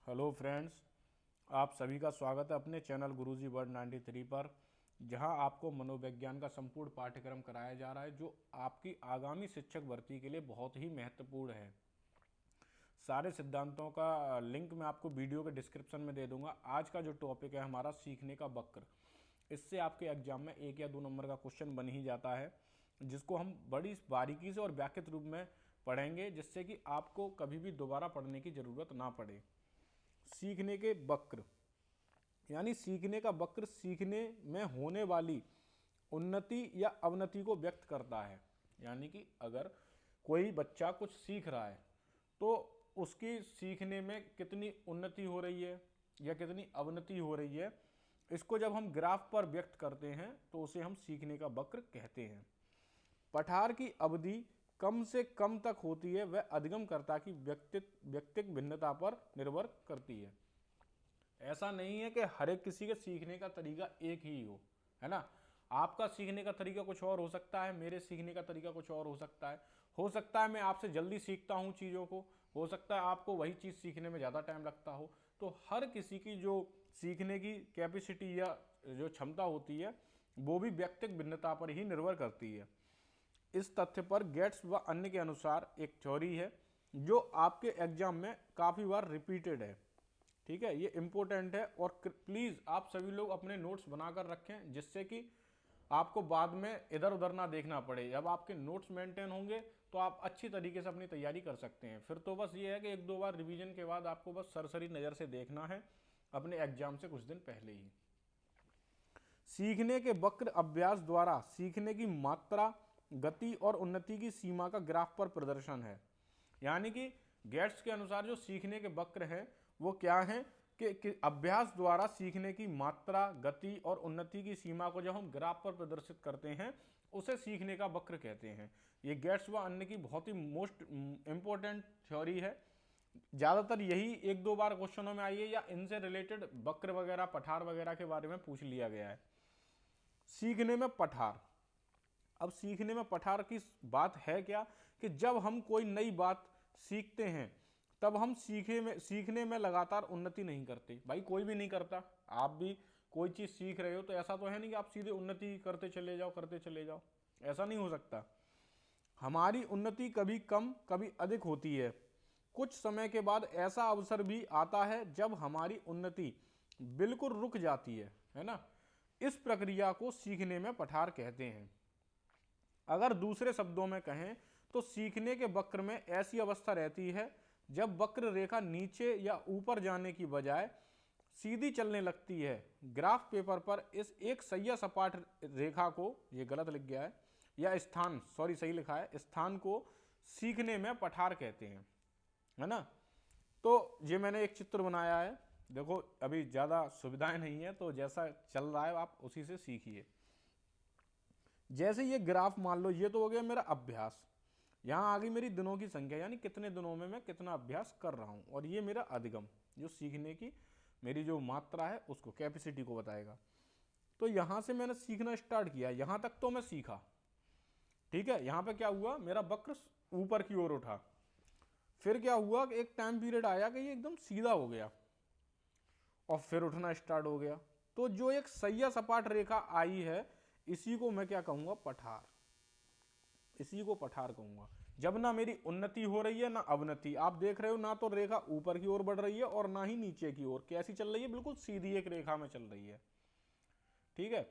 Hello friends, आप सभी का स्वागत है अपने चैनल गुरुजी वर्ड 93 पर, जहां आपको मनोविज्ञान का संपूर्ण पाठ्यक्रम कराया जा रहा है जो आपकी आगामी शिक्षक भर्ती के लिए बहुत ही महत्वपूर्ण है। सारे सिद्धांतों का लिंक मैं आपको वीडियो के डिस्क्रिप्शन में दे दूंगा। आज का जो टॉपिक है हमारा सीखने का वक्र, इससे आपके एग्जाम में 1 या 2 नंबर का क्वेश्चन बन ही जाता है, जिसको हम बड़ी बारीकी से और व्याख्यात रूप में पढ़ेंगे, जिससे कि आपको कभी भी दोबारा पढ़ने की ज़रूरत ना पड़े। सीखने के वक्र यानी सीखने का वक्र सीखने में होने वाली उन्नति या अवनति को व्यक्त करता है। यानी कि अगर कोई बच्चा कुछ सीख रहा है तो उसकी सीखने में कितनी उन्नति हो रही है या कितनी अवनति हो रही है, इसको जब हम ग्राफ पर व्यक्त करते हैं तो उसे हम सीखने का वक्र कहते हैं। पठार की अवधि कम से कम तक होती है, वह अधिगमकर्ता की व्यक्तिक भिन्नता पर निर्भर करती है। ऐसा नहीं है कि हर एक किसी के सीखने का तरीका एक ही हो, है ना। आपका सीखने का तरीका कुछ और हो सकता है, मेरे सीखने का तरीका कुछ और हो सकता है मैं आपसे जल्दी सीखता हूँ चीज़ों को, हो सकता है आपको वही चीज़ सीखने में ज़्यादा टाइम लगता हो। तो हर किसी की जो सीखने की कैपेसिटी या जो क्षमता होती है वो भी व्यक्तिक भिन्नता पर ही निर्भर करती है। इस तथ्य पर गेट्स व अन्य के अनुसार एक थ्योरी है जो आपके एग्जाम में काफ़ी बार रिपीटेड है। ठीक है, ये इंपॉर्टेंट है और प्लीज़ आप सभी लोग अपने नोट्स बनाकर रखें, जिससे कि आपको बाद में इधर उधर ना देखना पड़े। जब आपके नोट्स मेंटेन होंगे तो आप अच्छी तरीके से अपनी तैयारी कर सकते हैं। फिर तो बस ये है कि 1-2 बार रिवीजन के बाद आपको बस सरसरी नज़र से देखना है अपने एग्जाम से कुछ दिन पहले ही। सीखने के वक्र अभ्यास द्वारा सीखने की मात्रा, गति और उन्नति की सीमा का ग्राफ पर प्रदर्शन है। यानी कि गेट्स के अनुसार जो सीखने के वक्र हैं वो क्या है कि अभ्यास द्वारा सीखने की मात्रा, गति और उन्नति की सीमा को जब हम ग्राफ पर प्रदर्शित करते हैं उसे सीखने का वक्र कहते हैं। ये गेट्स व अन्य की बहुत ही मोस्ट इंपॉर्टेंट थ्योरी है। ज़्यादातर यही 1-2 बार क्वेश्चनों में आई है या इनसे रिलेटेड वक्र वगैरह, पठार वगैरह के बारे में पूछ लिया गया है। सीखने में पठार, अब सीखने में पठार की बात है क्या कि जब हम कोई नई बात सीखते हैं तब हम सीखने में लगातार उन्नति नहीं करते। भाई कोई भी नहीं करता, आप भी कोई चीज़ सीख रहे हो तो ऐसा तो है नहीं कि आप सीधे उन्नति करते चले जाओ, ऐसा नहीं हो सकता। हमारी उन्नति कभी कम कभी अधिक होती है। कुछ समय के बाद ऐसा अवसर भी आता है जब हमारी उन्नति बिल्कुल रुक जाती है ना। इस प्रक्रिया को सीखने में पठार कहते हैं। अगर दूसरे शब्दों में कहें तो सीखने के वक्र में ऐसी अवस्था रहती है जब वक्र रेखा नीचे या ऊपर जाने की बजाय सीधी चलने लगती है। ग्राफ पेपर पर इस एक सैया सपाट रेखा को, ये गलत लिख गया है, या स्थान, सॉरी सही लिखा है, स्थान को सीखने में पठार कहते हैं, है ना। तो ये मैंने एक चित्र बनाया है, देखो अभी ज़्यादा सुविधाएं नहीं है तो जैसा चल रहा है आप उसी से सीखिए। जैसे ये ग्राफ मान लो, ये तो हो गया मेरा अभ्यास, यहाँ आ गई मेरी दिनों की संख्या, यानी कितने दिनों में मैं कितना अभ्यास कर रहा हूँ, और ये मेरा अधिगम जो सीखने की मेरी जो मात्रा है उसको, कैपेसिटी को बताएगा। तो यहाँ से मैंने सीखना स्टार्ट किया, यहाँ तक तो मैं सीखा, ठीक है। यहाँ पे क्या हुआ, मेरा वक्र ऊपर की ओर उठा, फिर क्या हुआ कि एक टाइम पीरियड आया कि ये एकदम सीधा हो गया और फिर उठना स्टार्ट हो गया। तो जो एक सैया सपाट रेखा आई है इसी को मैं क्या कहूँगा, पठार, इसी को पठार कहूँगा। जब ना मेरी उन्नति हो रही है ना अवनति, आप देख रहे हो ना तो रेखा ऊपर की ओर बढ़ रही है और ना ही नीचे की ओर, कैसी चल रही है, बिल्कुल सीधी एक रेखा में चल रही है, ठीक है।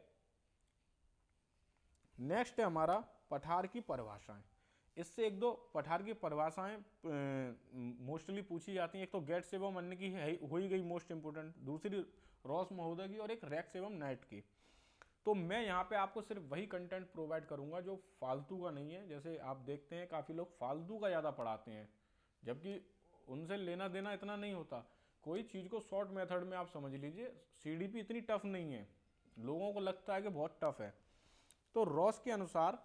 नेक्स्ट है हमारा पठार की परिभाषाएं। इससे 1-2 पठार की परिभाषाएं मोस्टली पूछी जाती हैं। एक तो गेट्स एवं अन्य की हो ही गई मोस्ट इंपोर्टेंट, दूसरी रॉस महोदय की, और एक रैक्स एवं नाइट की। तो मैं यहाँ पे आपको सिर्फ वही कंटेंट प्रोवाइड करूँगा जो फालतू का नहीं है। जैसे आप देखते हैं काफ़ी लोग फालतू का ज़्यादा पढ़ाते हैं, जबकि उनसे लेना देना इतना नहीं होता। कोई चीज़ को शॉर्ट मेथड में आप समझ लीजिए। सीडीपी इतनी टफ नहीं है, लोगों को लगता है कि बहुत टफ है। तो रॉस के अनुसार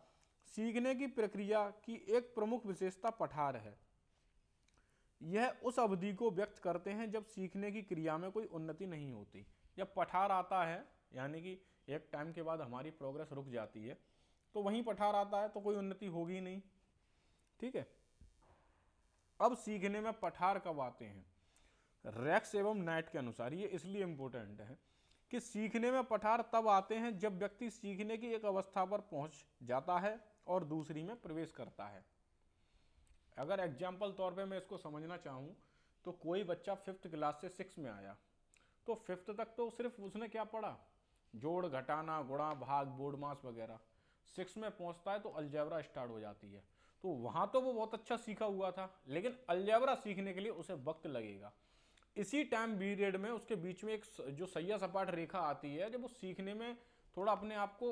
सीखने की प्रक्रिया की एक प्रमुख विशेषता पठार है। यह उस अवधि को व्यक्त करते हैं जब सीखने की क्रिया में कोई उन्नति नहीं होती। जब पठार आता है यानी कि एक टाइम के बाद हमारी प्रोग्रेस रुक जाती है, तो वहीं पठार आता है तो कोई उन्नति होगी नहीं, ठीक है। अब सीखने में पठार कब आते हैं, रेक्स एवं नाइट के अनुसार, ये इसलिए इम्पोर्टेंट है कि सीखने में पठार तब आते हैं जब व्यक्ति सीखने की एक अवस्था पर पहुंच जाता है और दूसरी में प्रवेश करता है। अगर एग्जाम्पल तौर पे मैं इसको समझना चाहूँ तो कोई बच्चा 5th क्लास से 6 में आया, तो 5th तक तो सिर्फ उसने क्या पढ़ा, जोड़ घटाना गुणा भाग बोर्ड मास वगैरह। 6 में पहुंचता है तो अलजेब्रा स्टार्ट हो जाती है, तो वहां तो वो बहुत अच्छा सीखा हुआ था, लेकिन अलजेब्रा सीखने के लिए उसे वक्त लगेगा। इसी टाइम पीरियड में उसके बीच में एक जो सैया सपाट रेखा आती है, जब वो सीखने में थोड़ा अपने आप को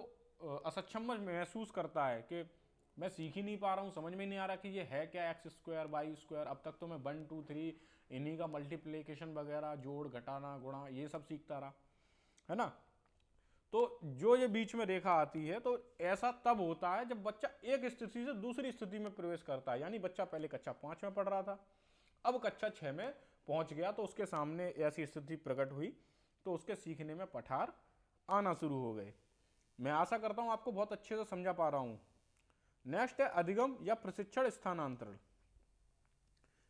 असक्षम महसूस करता है कि मैं सीख ही नहीं पा रहा हूँ, समझ में नहीं आ रहा कि ये है क्या एक्स स्क्वायर वाई स्क्वायर। अब तक तो मैं 1 2 3 इन्हीं का मल्टीप्लिकेशन वगैरह जोड़ घटाना गुणा ये सब सीखता रहा, है ना। तो जो ये बीच में रेखा आती है, तो ऐसा तब होता है जब बच्चा एक स्थिति से दूसरी स्थिति में प्रवेश करता है। यानी बच्चा पहले कक्षा 5 में पढ़ रहा था, अब कक्षा 6 में पहुंच गया, तो उसके सामने ऐसी स्थिति प्रकट हुई, तो उसके सीखने में पठार आना शुरू हो गए। मैं आशा करता हूं आपको बहुत अच्छे से समझा पा रहा हूं। नेक्स्ट है अधिगम या प्रशिक्षण स्थानांतरण।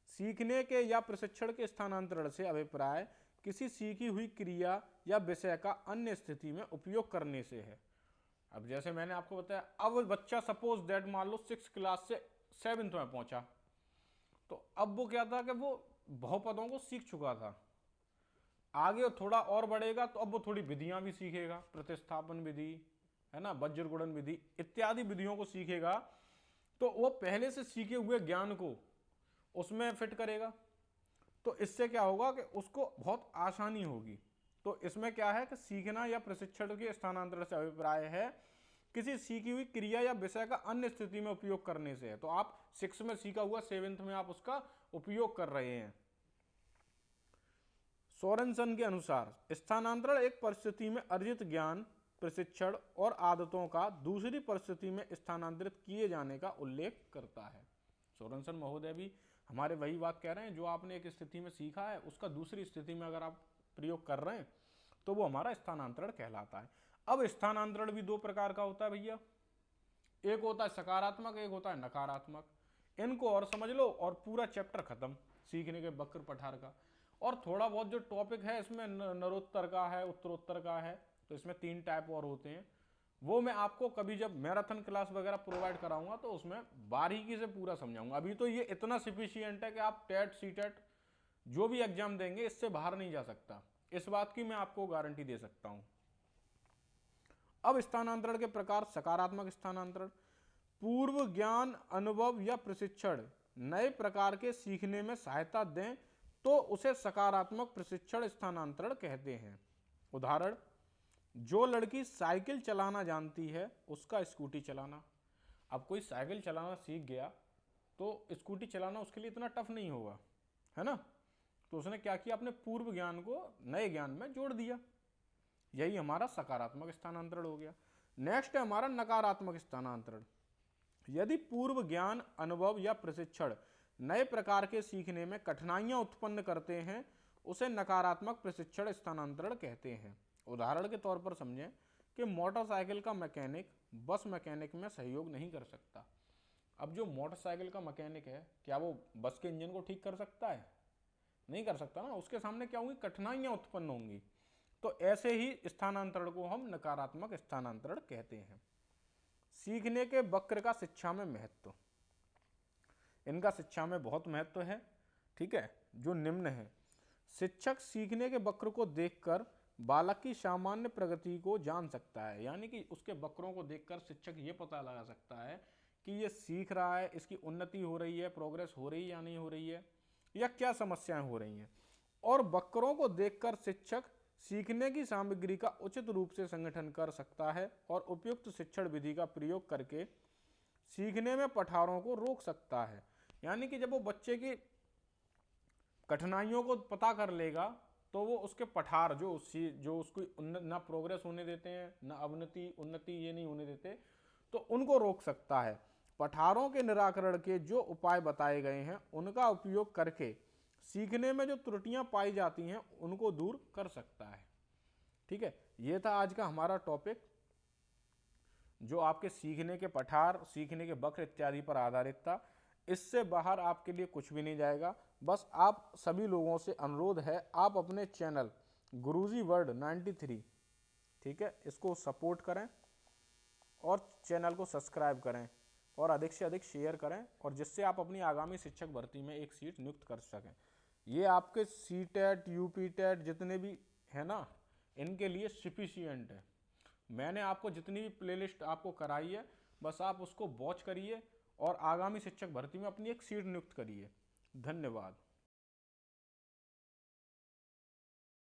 सीखने के या प्रशिक्षण के स्थानांतरण से अभिप्राय किसी सीखी हुई क्रिया या विषय का अन्य स्थिति में उपयोग करने से है। अब जैसे मैंने आपको बताया, अब बच्चा सपोज दैट मान लो 6 क्लास से 7th में पहुंचा, तो अब वो क्या था कि वो बहुपदों को सीख चुका था। आगे थोड़ा और बढ़ेगा तो अब वो थोड़ी विधियां भी सीखेगा, प्रतिस्थापन विधि, है ना, वज्र गुणन विधि इत्यादि विधियों को सीखेगा। तो वो पहले से सीखे हुए ज्ञान को उसमें फिट करेगा, तो इससे क्या होगा कि उसको बहुत आसानी होगी। तो इसमें क्या है कि सीखना या प्रशिक्षण के स्थानांतरण से अभिप्राय है किसी सीखी हुई क्रिया या विषय का अन्य स्थिति में उपयोग करने से है। तो आप 6 में सीखा हुआ 7th में आप उसका उपयोग कर रहे हैं। सोरेनसन के अनुसार स्थानांतरण एक परिस्थिति में अर्जित ज्ञान, प्रशिक्षण और आदतों का दूसरी परिस्थिति में स्थानांतरित किए जाने का उल्लेख करता है। सोरेनसन महोदय भी हमारे वही बात कह रहे हैं, जो आपने एक स्थिति में सीखा है उसका दूसरी स्थिति में अगर आप प्रयोग कर रहे हैं तो वो हमारा स्थानांतरण कहलाता है। अब स्थानांतरण भी 2 प्रकार का होता है भैया, एक होता है सकारात्मक, एक होता है नकारात्मक। इनको और समझ लो और पूरा चैप्टर खत्म सीखने के वक्र पठार का। और थोड़ा बहुत जो टॉपिक है इसमें नरोत्तर का है, उत्तरोत्तर का है, तो इसमें 3 टाइप और होते हैं। वो मैं आपको कभी जब मैराथन क्लास वगैरह प्रोवाइड कराऊंगा तो उसमें बारीकी से पूरा समझाऊंगा। अभी तो ये इतना सफिशियंट है कि आप टेट सीटेट जो भी एग्जाम देंगे इससे बाहर नहीं जा सकता, इस बात की मैं आपको गारंटी दे सकता हूं। अब स्थानांतरण के प्रकार। सकारात्मक स्थानांतरण, पूर्व ज्ञान, अनुभव या प्रशिक्षण नए प्रकार के सीखने में सहायता दें तो उसे सकारात्मक प्रशिक्षण स्थानांतरण कहते हैं। उदाहरण, जो लड़की साइकिल चलाना जानती है उसका स्कूटी चलाना। अब कोई साइकिल चलाना सीख गया तो स्कूटी चलाना उसके लिए इतना टफ नहीं होगा, है ना। तो उसने क्या किया, अपने पूर्व ज्ञान को नए ज्ञान में जोड़ दिया। यही हमारा सकारात्मक स्थानांतरण हो गया। नेक्स्ट है हमारा नकारात्मक स्थानांतरण। यदि पूर्व ज्ञान, अनुभव या प्रशिक्षण नए प्रकार के सीखने में कठिनाइयां उत्पन्न करते हैं उसे नकारात्मक प्रशिक्षण स्थानांतरण कहते हैं। उदाहरण के तौर पर समझें कि मोटरसाइकिल का मैकेनिक बस मैकेनिक में सहयोग नहीं कर सकता। अब जो मोटरसाइकिल का मैकेनिक है, क्या वो बस के इंजन को ठीक कर सकता है? नहीं कर सकता ना, उसके सामने क्या होंगी, कठिनाइयां उत्पन्न होंगी। तो ऐसे ही स्थानांतरण को हम नकारात्मक स्थानांतरण कहते हैं। सीखने के वक्र का शिक्षा में महत्व। इनका शिक्षा में बहुत महत्व है, ठीक है, जो निम्न है। शिक्षक सीखने के वक्र को देखकर बालक की सामान्य प्रगति को जान सकता है। यानी कि उसके वक्रों को देखकर शिक्षक ये पता लगा सकता है कि ये सीख रहा है, इसकी उन्नति हो रही है, प्रोग्रेस हो रही है या नहीं हो रही है, या क्या समस्याएं हो रही हैं। और वक्रों को देखकर शिक्षक सीखने की सामग्री का उचित रूप से संगठन कर सकता है और उपयुक्त शिक्षण विधि का प्रयोग करके सीखने में पठारों को रोक सकता है। यानी कि जब वो बच्चे की कठिनाइयों को पता कर लेगा तो वो उसके पठार जो उसको ना प्रोग्रेस होने देते हैं, ना अवनति उन्नति ये नहीं होने देते, तो उनको रोक सकता है। पठारों के निराकरण के जो उपाय बताए गए हैं उनका उपयोग करके सीखने में जो त्रुटियां पाई जाती हैं उनको दूर कर सकता है। ठीक है, ये था आज का हमारा टॉपिक, जो आपके सीखने के पठार, सीखने के वक्र इत्यादि पर आधारित था। इससे बाहर आपके लिए कुछ भी नहीं जाएगा। बस आप सभी लोगों से अनुरोध है, आप अपने चैनल गुरुजी वर्ल्ड 93, ठीक है, इसको सपोर्ट करें और चैनल को सब्सक्राइब करें और अधिक से अधिक शेयर करें, और जिससे आप अपनी आगामी शिक्षक भर्ती में एक सीट नियुक्त कर सकें। ये आपके सीटेट, यूपीटेट जितने भी है ना, इनके लिए सफिशिएंट है। मैंने आपको जितनी भी प्लेलिस्ट आपको कराई है, बस आप उसको वॉच करिए और आगामी शिक्षक भर्ती में अपनी एक सीट नियुक्त करिए। धन्यवाद।